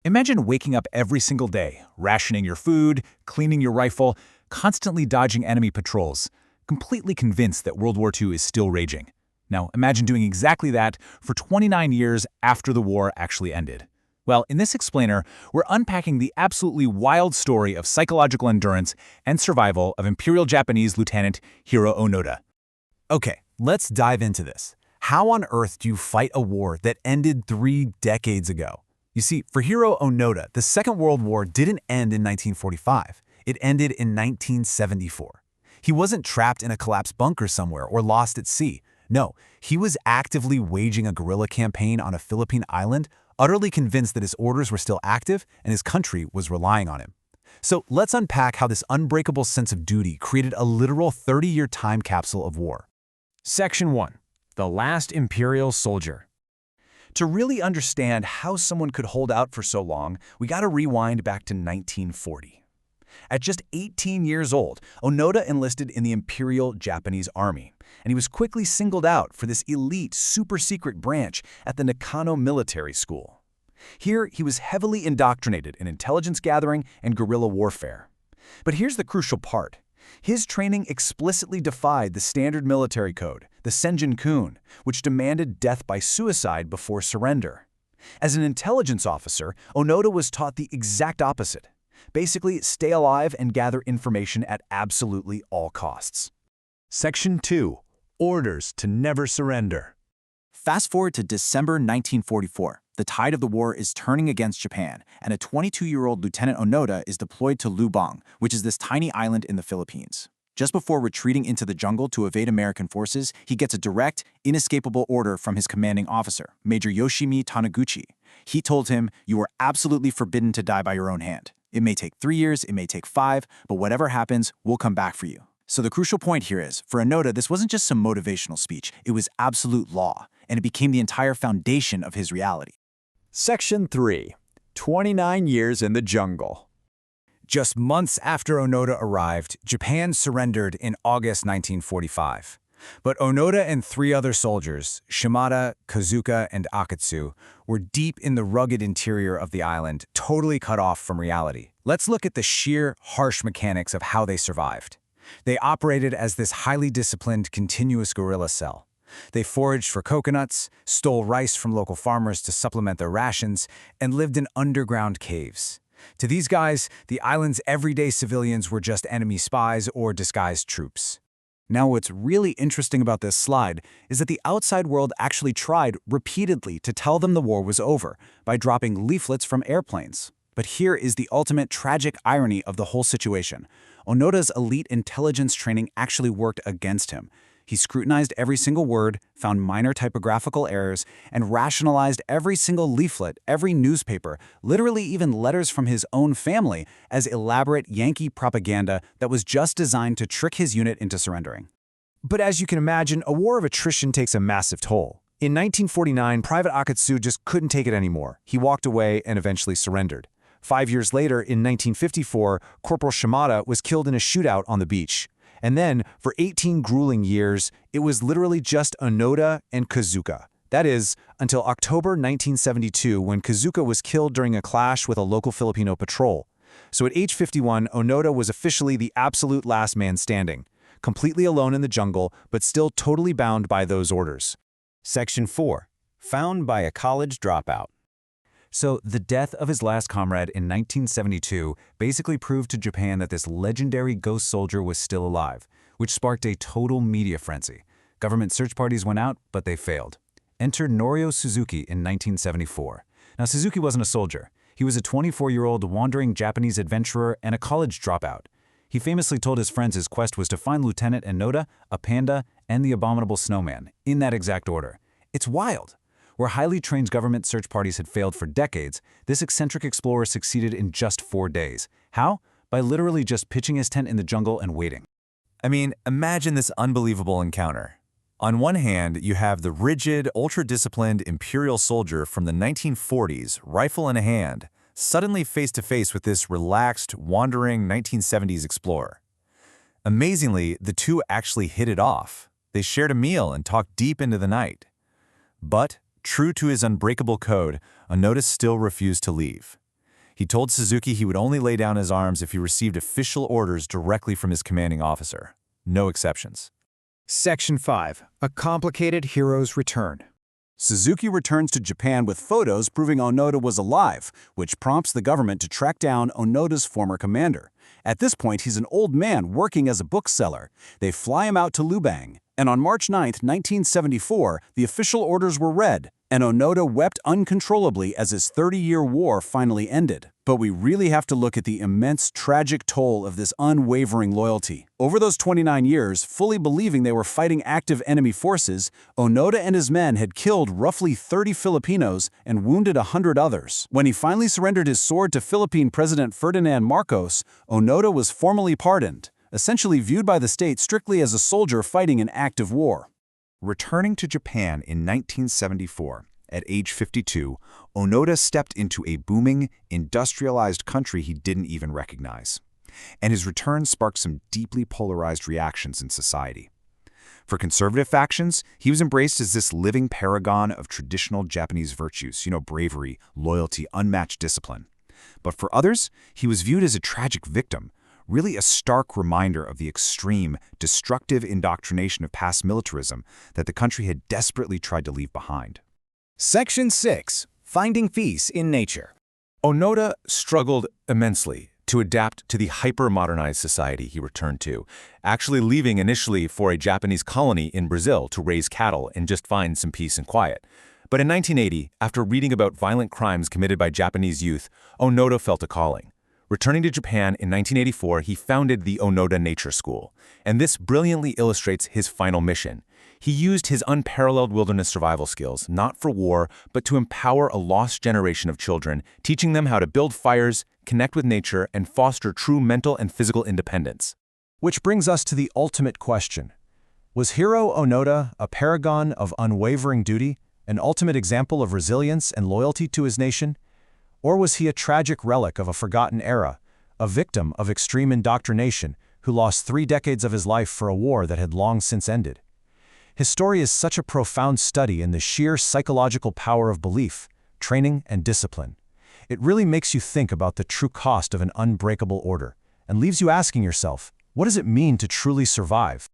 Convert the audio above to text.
Imagine waking up every single day, rationing your food, cleaning your rifle, constantly dodging enemy patrols, completely convinced that World War II is still raging. Now, imagine doing exactly that for 29 years after the war actually ended. Well, in this explainer, we're unpacking the absolutely wild story of psychological endurance and survival of Imperial Japanese Lieutenant Hiro Onoda. Okay, let's dive into this. How on earth do you fight a war that ended 3 decades ago? You see, for Hiro Onoda, the Second World War didn't end in 1945. It ended in 1974. He wasn't trapped in a collapsed bunker somewhere or lost at sea. No, he was actively waging a guerrilla campaign on a Philippine island, utterly convinced that his orders were still active and his country was relying on him. So let's unpack how this unbreakable sense of duty created a literal 30-year time capsule of war. Section 1. The Last Imperial Soldier. To really understand how someone could hold out for so long, we gotta rewind back to 1940. At just 18 years old, Onoda enlisted in the Imperial Japanese Army, and he was quickly singled out for this elite, super-secret branch at the Nakano Military School. Here, he was heavily indoctrinated in intelligence gathering and guerrilla warfare. But here's the crucial part. His training explicitly defied the standard military code, the Senjin-kun, which demanded death by suicide before surrender. As an intelligence officer, Onoda was taught the exact opposite. Basically, stay alive and gather information at absolutely all costs. Section 2. Orders to never surrender. Fast forward to December 1944. The tide of the war is turning against Japan, and a 22-year-old Lieutenant Onoda is deployed to Lubang, which is this tiny island in the Philippines. Just before retreating into the jungle to evade American forces, he gets a direct, inescapable order from his commanding officer, Major Yoshimi Taniguchi. He told him, "You are absolutely forbidden to die by your own hand. It may take 3 years, it may take 5, but whatever happens, we'll come back for you." So the crucial point here is, for Onoda, this wasn't just some motivational speech, it was absolute law, and it became the entire foundation of his reality. Section 3. 29 years in the jungle. Just months after Onoda arrived, Japan surrendered in August 1945. But Onoda and 3 other soldiers, Shimada, Kazuka, and Akatsu, were deep in the rugged interior of the island, totally cut off from reality. Let's look at the sheer, harsh mechanics of how they survived. They operated as this highly disciplined, continuous guerrilla cell. They foraged for coconuts, stole rice from local farmers to supplement their rations, and lived in underground caves. To these guys, the island's everyday civilians were just enemy spies or disguised troops. Now, what's really interesting about this slide is that the outside world actually tried repeatedly to tell them the war was over by dropping leaflets from airplanes. But here is the ultimate tragic irony of the whole situation. Onoda's elite intelligence training actually worked against him. He scrutinized every single word, found minor typographical errors, and rationalized every single leaflet, every newspaper, literally even letters from his own family, as elaborate Yankee propaganda that was just designed to trick his unit into surrendering. But as you can imagine, a war of attrition takes a massive toll. In 1949, Private Akatsu just couldn't take it anymore. He walked away and eventually surrendered. 5 years later, in 1954, Corporal Shimada was killed in a shootout on the beach. And then, for 18 grueling years, it was literally just Onoda and Kazuka. That is, until October 1972, when Kazuka was killed during a clash with a local Filipino patrol. So at age 51, Onoda was officially the absolute last man standing, completely alone in the jungle, but still totally bound by those orders. Section 4. Found by a college dropout. So the death of his last comrade in 1972 basically proved to Japan that this legendary ghost soldier was still alive, which sparked a total media frenzy. Government search parties went out, but they failed. Enter Norio Suzuki in 1974. Now, Suzuki wasn't a soldier. He was a 24-year-old wandering Japanese adventurer and a college dropout. He famously told his friends his quest was to find Lieutenant Onoda, a panda, and the abominable snowman, in that exact order. It's wild. Where highly trained government search parties had failed for decades, this eccentric explorer succeeded in just 4 days. How? By literally just pitching his tent in the jungle and waiting. I mean, imagine this unbelievable encounter. On one hand, you have the rigid, ultra-disciplined imperial soldier from the 1940s, rifle in hand, suddenly face-to-face with this relaxed, wandering 1970s explorer. Amazingly, the two actually hit it off. They shared a meal and talked deep into the night. But true to his unbreakable code, Onoda still refused to leave. He told Suzuki he would only lay down his arms if he received official orders directly from his commanding officer. No exceptions. Section 5. A complicated hero's return. Suzuki returns to Japan with photos proving Onoda was alive, which prompts the government to track down Onoda's former commander. At this point, he's an old man working as a bookseller. They fly him out to Lubang, and on March 9, 1974, the official orders were read, and Onoda wept uncontrollably as his 30-year war finally ended. But we really have to look at the immense tragic toll of this unwavering loyalty. Over those 29 years, fully believing they were fighting active enemy forces, Onoda and his men had killed roughly 30 Filipinos and wounded 100 others. When he finally surrendered his sword to Philippine President Ferdinand Marcos, Onoda was formally pardoned, essentially viewed by the state strictly as a soldier fighting an active war. Returning to Japan in 1974, at age 52, Onoda stepped into a booming, industrialized country he didn't even recognize. And his return sparked some deeply polarized reactions in society. For conservative factions, he was embraced as this living paragon of traditional Japanese virtues, bravery, loyalty, unmatched discipline. But for others, he was viewed as a tragic victim, really a stark reminder of the extreme, destructive indoctrination of past militarism that the country had desperately tried to leave behind. Section 6. Finding peace in nature. Onoda struggled immensely to adapt to the hyper-modernized society he returned to, actually leaving initially for a Japanese colony in Brazil to raise cattle and just find some peace and quiet. But in 1980, after reading about violent crimes committed by Japanese youth, Onoda felt a calling. Returning to Japan in 1984, he founded the Onoda Nature School, and this brilliantly illustrates his final mission. He used his unparalleled wilderness survival skills, not for war, but to empower a lost generation of children, teaching them how to build fires, connect with nature, and foster true mental and physical independence. Which brings us to the ultimate question. Was Hiro Onoda a paragon of unwavering duty, an ultimate example of resilience and loyalty to his nation? Or was he a tragic relic of a forgotten era, a victim of extreme indoctrination who lost 3 decades of his life for a war that had long since ended? His story is such a profound study in the sheer psychological power of belief, training, and discipline. It really makes you think about the true cost of an unbreakable order and leaves you asking yourself, what does it mean to truly survive?